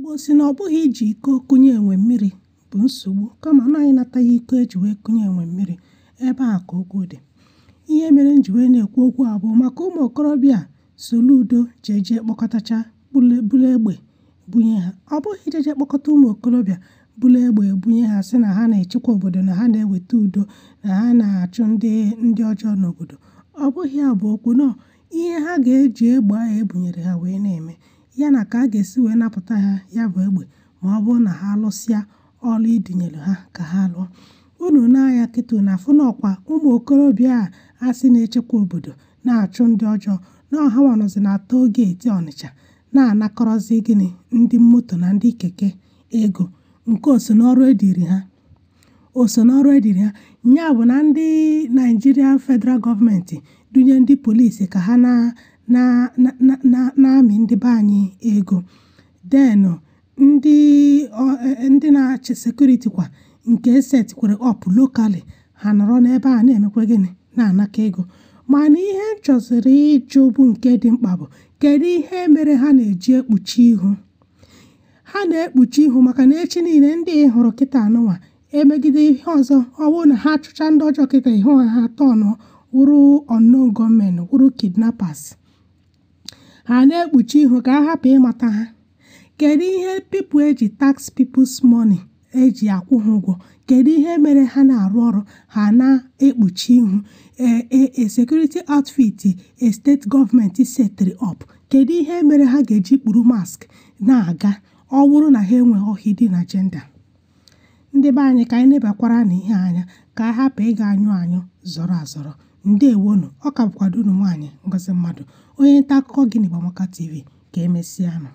Igbo sị na ọ bụghị iji iko kụnye enwe mmiri bụ nsogbu, kama na anyị nataghị iko eji wee kụnye enwe mmiri. Ebe a ka okwu dị. Ihe mere m ji wee na-ekwu okwu a bụ maka ụmụ okorobịa Soludo jeje kpọkọtacha bulu egbe bunye ha. Ọ bụghị jeje kpọkọta ụmụ okorobịa bulu egbe bunye ha sị na ha na-echekwa obodo, na ha na-eweta udo, na ha na-achụ ndị ọjọọ n'obodo. Ọ bụghị ya bụ okwu. Nọ ihe ha ga-eji egbe ahụ ebunyere ha wee na-eme ya, na ka a ga-esi wee napụta ha ya bụ egbe ma ọ bụrụ na ha lụsịa ọrụ idunyere ha ka ha lụọ. Unu na-anya kịta na afụ n'ọkwa ụmụ okorobịa a sị na-echekwa obodo na-achụ ndị ọjọọ, na ọha nwanọzi na toll gate Ọnịcha na-anakọrọzi gịnị ndị moto na ndị keke ego nke osonọrụ ediri ha. Ya bụ na ndị Nigerian Federal Gọọmenti dunye ndị polisi ka ha na-amị ndị be anyị ego. Denụ ndị na-achị sekuriti kwa nke esetikwere ọpụ lokali ha nọrọ n'ebe a na-emekwa gịnị, na-anaka ego. Mana ihe m chọziri ịjụ bụ nke dị mkpa bụ kedu ihe mere ha na-eji ekpuchi ihu. Ha na-ekpuchi ihu maka na echi niile ndị hụrụ kịta anụnwa emegide ihe ọzọ. Ọ bụrụ na ha chụcha ndị ọjọọ kịta ihu ha tọnụ wụrụ unknown gọọmenti, wụrụ kidnappers. Ha na-ekpuchi ihu ka a hapụ ịmata ha. Kedu ihe pipu eji tax people's money eji akwụ ha ụgwọ? Kedu ihe mere ha na-arụ ọrụ ha na-ekpuchi ihu? Security outfit steeti gọọmenti setịrị up. Kedu ihe mere ha ga-eji kpuru mask na-aga ọ bụrụ na ha enweghị hidden agenda? Ndị be anyị ka anyị nebakwara n'ihe anya ka a hapụ ịga anyụ zọrọ azọrọ. Ndewonu. Ọ ka bụkwado unu nwaanyị Ngozi Mmadụ, onye nta akụkọ gị n'Igboamaka TV. Ka emesịa nụ.